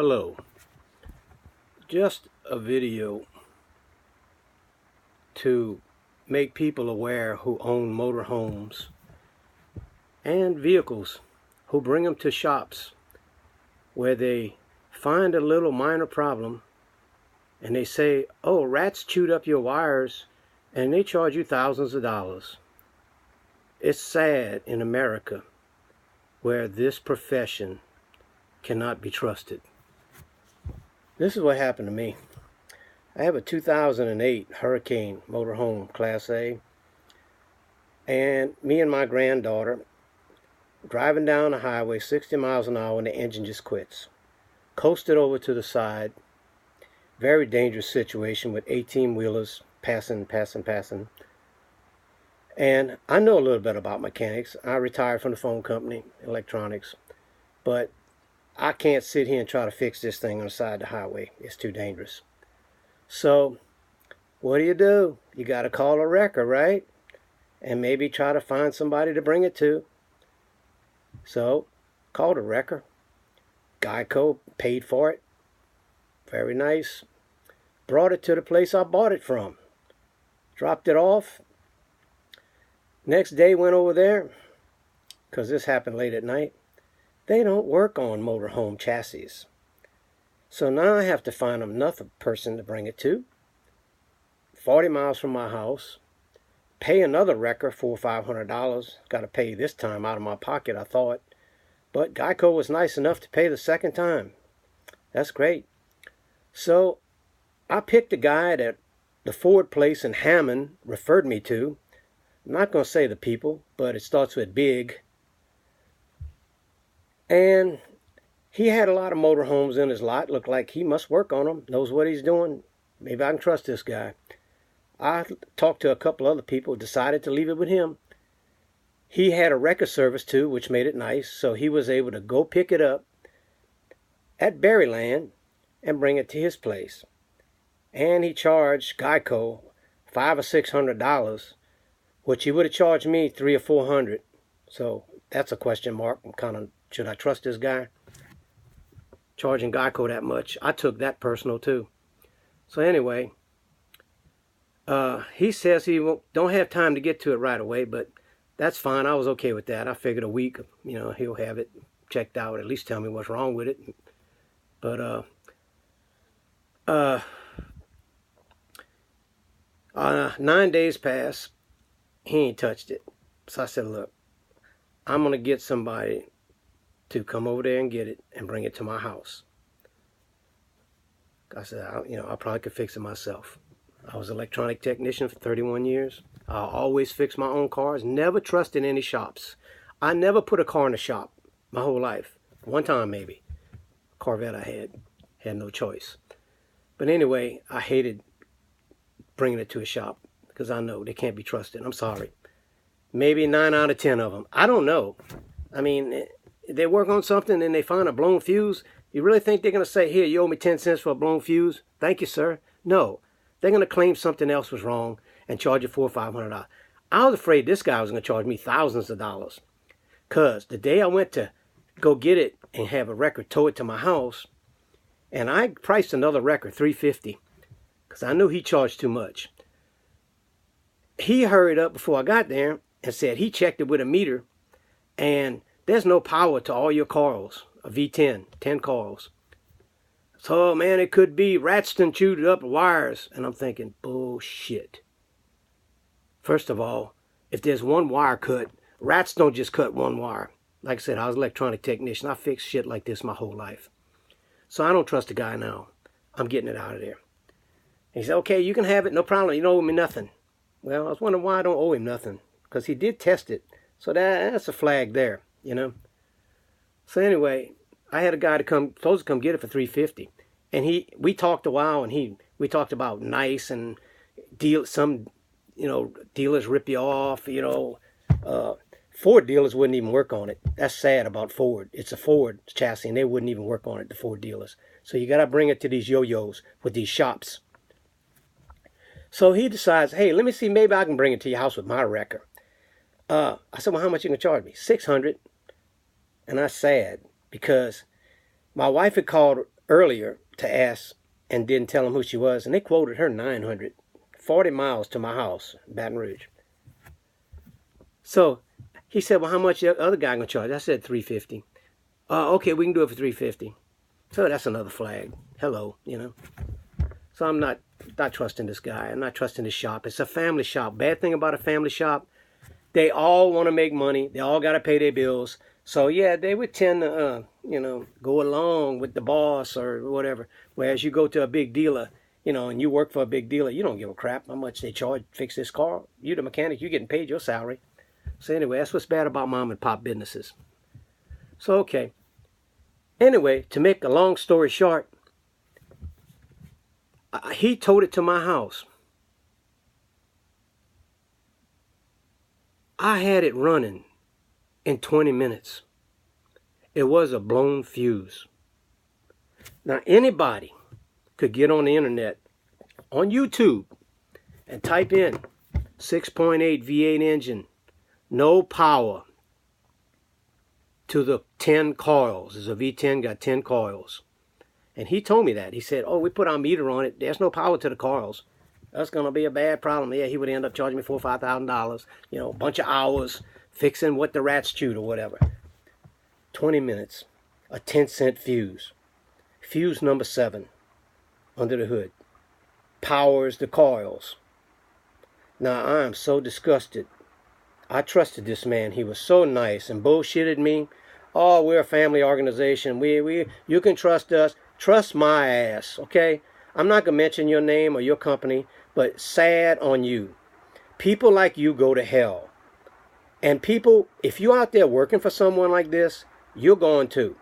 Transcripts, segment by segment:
Hello, just a video to make people aware who own motorhomes and vehicles, who bring them to shops where they find a little minor problem and they say, oh, rats chewed up your wires, and they charge you thousands of dollars. It's sad in America where this profession cannot be trusted. This is what happened to me. I have a 2008 Hurricane motorhome, Class A, and me and my granddaughter driving down the highway 60 miles an hour and the engine just quits. Coasted over to the side. Very dangerous situation with 18-wheelers passing. And I know a little bit about mechanics. I retired from the phone company, electronics, but I can't sit here and try to fix this thing on the side of the highway. It's too dangerous. So, what do? You got to call a wrecker, right? And maybe try to find somebody to bring it to. So, called a wrecker. Geico paid for it. Very nice. Brought it to the place I bought it from. Dropped it off. Next day went over there, because this happened late at night. They don't work on motorhome chassis. So now I have to find another person to bring it to. 40 miles from my house. Pay another wrecker $400 or $500. Got to pay this time out of my pocket, I thought. But Geico was nice enough to pay the second time. That's great. So I picked a guy that the Ford place in Hammond referred me to. I'm not going to say the people, but it starts with big. And he had a lot of motorhomes in his lot. Looked like he must work on them. Knows what he's doing. Maybe I can trust this guy. I talked to a couple other people. Decided to leave it with him. He had a wrecker service too, which made it nice. So he was able to go pick it up at Berryland and bring it to his place. And he charged Geico $500 or $600, which he would have charged me $300 or $400. So that's a question mark. I'm kind of, should I trust this guy? Charging Geico that much. I took that personal too. So anyway, he says he don't have time to get to it right away, but that's fine. I was okay with that. I figured a week, he'll have it checked out, at least tell me what's wrong with it. But 9 days passed. He ain't touched it. So I said, look, I'm going to get somebody to come over there and get it and bring it to my house. I said, I probably could fix it myself. I was an electronic technician for 31 years. I always fixed my own cars. Never trusted any shops. I never put a car in a shop my whole life. One time maybe. Corvette I had no choice. But anyway, I hated bringing it to a shop because I know they can't be trusted. I'm sorry. Maybe 9 out of 10 of them. I don't know. I mean, they work on something and they find a blown fuse. You really think they're going to say, here, you owe me 10 cents for a blown fuse? Thank you, sir. No. They're going to claim something else was wrong and charge you $400 or $500. I was afraid this guy was going to charge me thousands of dollars. Because the day I went to go get it and have a wrecker tow it to my house, and I priced another wrecker $350 because I knew he charged too much. He hurried up before I got there and said he checked it with a meter, and there's no power to all your coils, a v10, 10 coils. So, man, it could be rats done chewed up wires. And I'm thinking, bullshit. First of all, if there's one wire cut, rats don't just cut one wire. Like I said, I was an electronic technician. I fixed shit like this my whole life. So I don't trust the guy now. I'm getting it out of there. He said, okay, you can have it, no problem. You don't owe me nothing. Well, I was wondering why I don't owe him nothing. Because he did test it. So that's a flag there, So anyway, I had a guy supposed to come get it for $350. And we talked a while, and we talked about nice and some dealers rip you off, Ford dealers wouldn't even work on it. That's sad about Ford. It's a Ford chassis, and they wouldn't even work on it, the Ford dealers. So you got to bring it to these yo-yos with these shops. So he decides, hey, let me see, maybe I can bring it to your house with my wrecker. I said, well, how much you going to charge me? $600. And I sad because my wife had called earlier to ask and didn't tell them who she was, and they quoted her 900, 40 miles to my house, Baton Rouge. So he said, well, how much the other guy gonna charge? I said $350. Okay, we can do it for $350. So that's another flag. Hello, you know. So I'm not trusting this guy. I'm not trusting this shop. It's a family shop. Bad thing about a family shop, they all want to make money. They all got to pay their bills. So yeah, they would tend to, you know, go along with the boss or whatever. Whereas you go to a big dealer, you know, and you work for a big dealer, you don't give a crap how much they charge to fix this car. You the mechanic, you're getting paid your salary. So anyway, that's what's bad about mom and pop businesses. So okay. Anyway, to make a long story short, he towed it to my house. I had it running in 20 minutes. It was a blown fuse. Now anybody could get on the internet, on YouTube, and type in 6.8 V8 engine, no power to the 10 coils. There's a V10, got 10 coils. And he told me that. He said, oh, we put our meter on it. There's no power to the coils. That's going to be a bad problem. Yeah, he would end up charging me $4,000 or $5,000. You know, a bunch of hours fixing what the rats chewed or whatever. 20 minutes. A 10-cent fuse. Fuse number 7 under the hood. Powers the coils. Now, I am so disgusted. I trusted this man. He was so nice and bullshitted me. Oh, we're a family organization. You can trust us. Trust my ass, okay? I'm not going to mention your name or your company, but sad on you. People like you go to hell. And people, if you're out there working for someone like this, you're going too.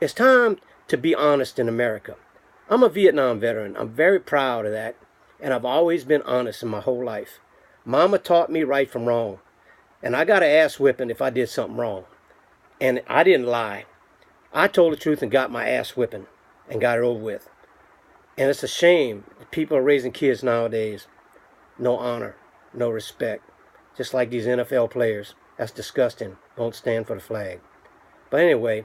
It's time to be honest in America. I'm a Vietnam veteran. I'm very proud of that. And I've always been honest in my whole life. Mama taught me right from wrong. And I got an ass whipping if I did something wrong. And I didn't lie. I told the truth and got my ass whipping and got it over with. And it's a shame that people are raising kids nowadays. No honor, no respect. Just like these NFL players. That's disgusting. Don't stand for the flag. But anyway,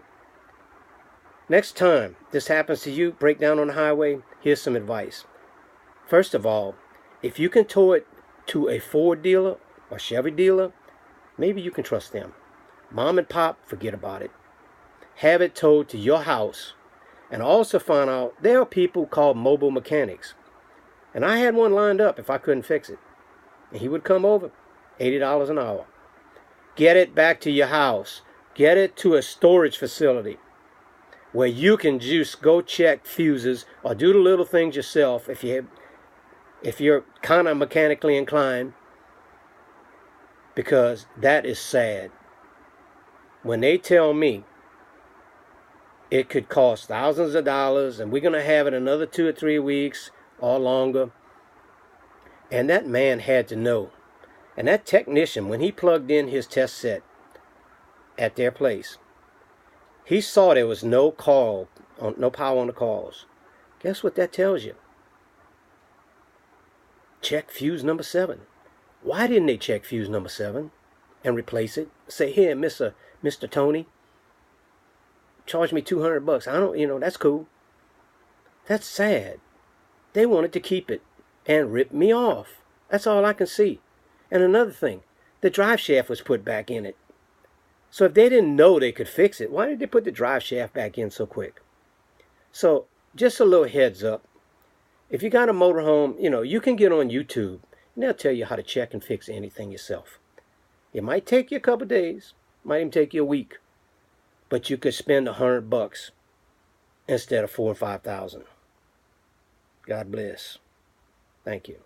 next time this happens to you, break down on the highway, here's some advice. First of all, if you can tow it to a Ford dealer or Chevy dealer, maybe you can trust them. Mom and pop, forget about it. Have it towed to your house. And also find out there are people called mobile mechanics. And I had one lined up if I couldn't fix it. And he would come over, $80 an hour. Get it back to your house. Get it to a storage facility where you can just go check fuses or do the little things yourself if you're kind of mechanically inclined. Because that is sad. When they tell me it could cost thousands of dollars and we're going to have it another 2 or 3 weeks or longer. And that man had to know. And that technician, when he plugged in his test set at their place, he saw there was no power on the coils. Guess what that tells you? Check fuse number 7. Why didn't they check fuse number 7 and replace it? Say, here, Mr. Tony, charge me $200. I don't, that's cool. That's sad. They wanted to keep it and rip me off. That's all I can see. And another thing, the drive shaft was put back in it. So if they didn't know they could fix it, why did they put the drive shaft back in so quick? So just a little heads up. If you got a motorhome, you can get on YouTube and they'll tell you how to check and fix anything yourself. It might take you a couple days, might even take you a week, but you could spend $100 instead of $4,000 or $5,000. God bless. Thank you.